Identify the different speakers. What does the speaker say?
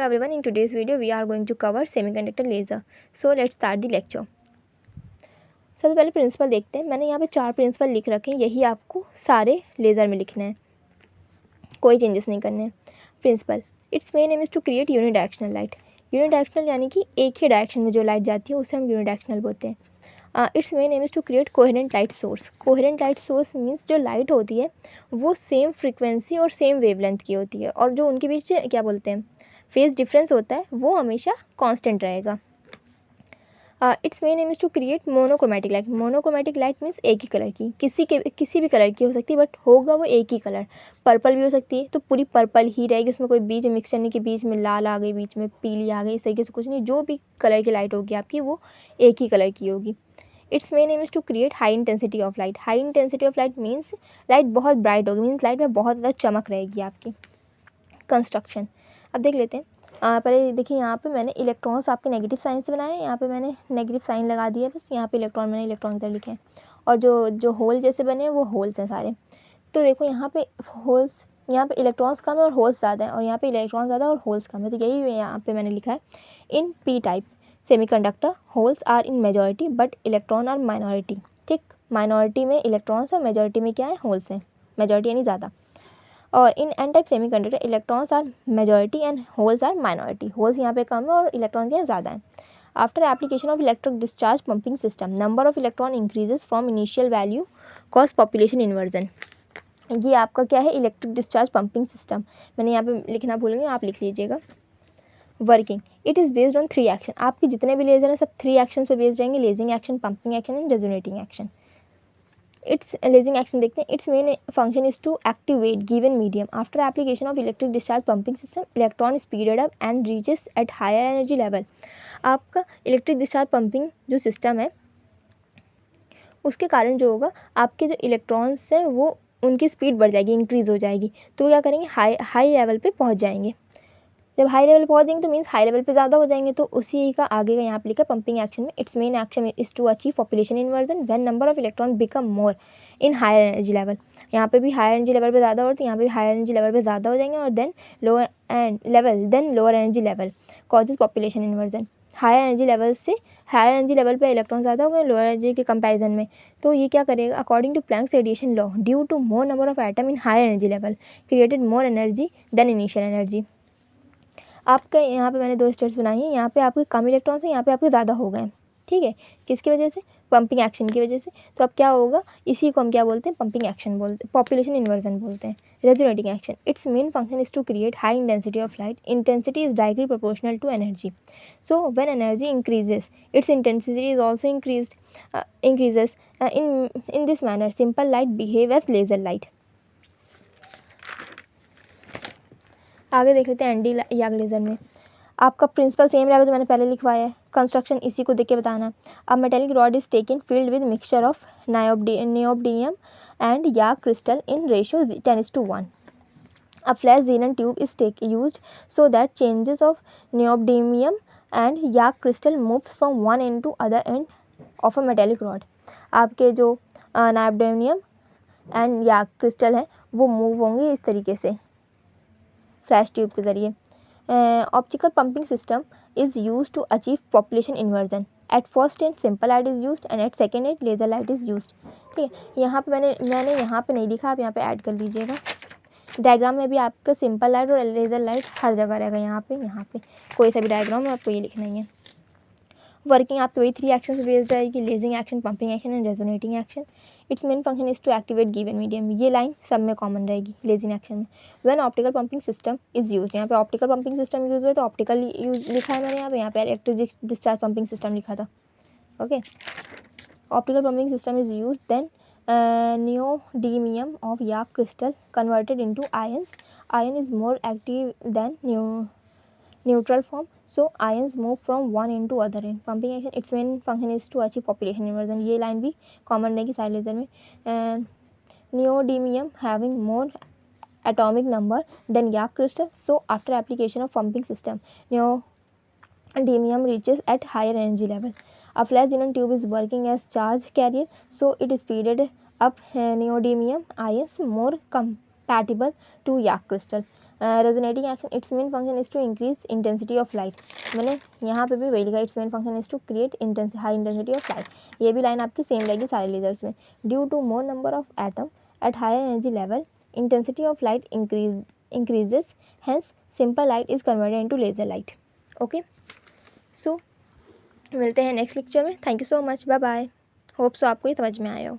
Speaker 1: everyone, in today's video we are going to cover semiconductor laser. So let's start the lecture. सबसे पहले principal देखते हैं। मैंने यहाँ पे 4 प्रिंसिपल लिख रखे हैं, यही आपको सारे लेज़र में लिखना है, कोई चेंजेस नहीं करने हैं। Principle, it's main aim is to create unidirectional light. Unidirectional यानी कि एक ही डायरेक्शन में जो लाइट जाती है उसे हम यूनिडायरेक्शनल बोलते हैं। It's main aim is to create coherent light source. Coherent light source means जो लाइट होती है वो सेम फ्रीक्वेंसी और सेम वेवलेंथ की होती है, और जो उनके बीच क्या बोलते हैं फेज डिफरेंस होता है वो हमेशा कांस्टेंट रहेगा। Its main aim is to create monochromatic light. Monochromatic light means एक ही कलर की, किसी भी कलर की हो सकती है, बट होगा वो एक ही कलर। पर्पल भी हो सकती है तो पूरी पर्पल ही रहेगी, उसमें कोई बीच मिक्सचर नहीं कि बीच में लाल आ गई, बीच में पीली आ गई, इस तरीके से कुछ नहीं। जो भी कलर की लाइट होगी आपकी वो एक ही कलर की होगी। Its main aim is to create high intensity of light. High intensity of light means light बहुत ब्राइट होगी, मीन्स लाइट में बहुत ज़्यादा चमक रहेगी आपकी। कंस्ट्रक्शन अब देख लेते हैं। पहले देखिए, यहाँ पे मैंने इलेक्ट्रॉन्स आपके नेगेटिव साइन से बनाए हैं, यहाँ पे मैंने नेगेटिव साइन लगा दिया, बस यहाँ पे इलेक्ट्रॉन मैंने इलेक्ट्रॉन की तरह लिखे हैं, और जो होल जैसे बने हैं वो होल्स हैं सारे। तो देखो यहाँ पे होल्स, यहाँ पे इलेक्ट्रॉन्स कम है और होल्स ज़्यादा है, और यहाँ पे इलेक्ट्रॉन ज़्यादा और होल्स कम है, तो यही यहाँ पे मैंने लिखा है। In P type semiconductor holes are in majority but electron are minority. ठीक, माइनॉरिटी में इलेक्ट्रॉन्स और मेजॉरिटी में क्या है, होल्स हैं। मेजॉरिटी यानी ज़्यादा। और in N type semiconductor electrons are majority and holes are minority. Holes यहाँ पे कम है और इलेक्ट्रॉन्स यहाँ ज़्यादा हैं। After application of electric discharge pumping system number of electron increases from initial value cause population inversion. ये आपका क्या है, इलेक्ट्रिक डिस्चार्ज पंपिंग सिस्टम। मैंने यहाँ पे लिखना भूल गई, आप लिख लीजिएगा। Working, it is based on 3 action. आपके जितने भी लेजर हैं सब 3 एक्शन पे बेस्ड रहेंगे, lasing action, pumping action and resonating action. Its lasing action देखते हैं। It's main function is to activate given medium. After application of electric discharge pumping system electron speeded up and reaches at higher energy level. आपका electric discharge pumping जो system है उसके कारण जो होगा, आपके जो इलेक्ट्रॉन्स हैं वो उनकी स्पीड बढ़ जाएगी, इंक्रीज़ हो जाएगी, तो वो क्या करेंगे, हाई लेवल पे पहुंच जाएंगे। जब हाई लेवल पहुंच जाएंगे तो मीन्स हाई लेवल पे ज़्यादा हो जाएंगे, तो उसी का आगे का यहाँ पे लिखा पंपिंग एक्शन में। Its main action is to achieve population inversion when number of electron become more in higher energy level. यहाँ पे भी हायर एनर्जी लेवल पे ज़्यादा होते हैं, यहाँ पे भी हायर एनर्जी लेवल पे ज़्यादा हो जाएंगे, और then lower energy level causes population inversion. Higher energy level से हायर एनर्जी लेवल पे इलेक्ट्रॉन ज़्यादा हो गए लोअर एनर्जी के कंपैरिजन में, तो ये क्या करेगा, according to Planck's radiation law due to more number of atom in higher energy level created more energy than initial energy. आपका यहाँ पे मैंने 2 स्टेट्स बनाई हैं, यहाँ पे आपके कम इलेक्ट्रॉन्स हैं, यहाँ पे आपके ज़्यादा हो गए हैं। ठीक है, किसकी वजह से, पंपिंग एक्शन की वजह से। तो अब क्या होगा, इसी को हम क्या बोलते हैं, पंपिंग एक्शन बोलते हैं, पॉपुलेशन इन्वर्जन बोलते हैं। Resonating action, its main function is to create high intensity of light. Intensity is directly proportional to energy, so when energy increases its intensity is also increases in this manner simple light behave as laser light। आगे देख लेते हैं ND याग laser में। आपका principal same रहेगा जो मैंने पहले लिखवाया है। कंस्ट्रक्शन इसी को देख के बताना। अब metallic rod is taken filled with mixture of neodymium and YAG crystal in ratio 10:1। A flat xenon tube is used so that changes of neodymium and yak crystal moves from one end to other end of a metallic rod। आपके जो नायोबडियम and yak crystal हैं वो move होंगे इस तरीके से flash tube के ज़रिए। Optical pumping system is use to achieve population inversion. At first and simple light is used and at second and laser light is used. ठीक है, यहाँ पे मैंने यहाँ पे नहीं लिखा, आप यहाँ पे ऐड कर लीजिएगा। डायग्राम में भी आपका सिंपल लाइट और लेज़र लाइट हर जगह रहेगा, यहाँ पे कोई सा भी डायग्राम में आपको ये लिखना ही है। वर्किंग आपके वही 3 एक्शन पे बेस्ड रहेगी, lasing action, pumping action and resonating action. Its main function is to activate given medium. ये लाइन सब में कॉमन रहेगी लेजिंग एक्शन में। When optical pumping system is use, यहाँ पे ऑप्टिकल पंपिंग सिस्टम यूज हुआ तो ऑप्टिकल यूज लिखा है मैंने, यहाँ पे इलेक्ट्रिक डिस्चार्ज पंपिंग सिस्टम लिखा था। Okay, optical pumping system is use then neodymium of yak crystal converted into ions. Ion is more active than neutral form, so ions move from one end to other end. Pumping action, its main function is to achieve population inversion। ये line भी common रहेगी सारे laser में। neodymium having more atomic number than yak crystal, so after application of pumping system neodymium reaches at higher energy level। A flash xenon tube is working as charge carrier, so it speeded up neodymium ions more compatible to yak crystal। Resonating action its main function is to increase intensity of light. मैंने यहाँ पे भी वही लिखा, its main function is to create high intensity of light. ये भी line आपकी same रहेगी सारे लेजर्स में। Due to more number of atom at higher energy level intensity of light increases, hence simple light is converted into laser light. Okay, so मिलते हैं next lecture में। Thank you so much, bye bye. Hope so आपको ये समझ में आया हो।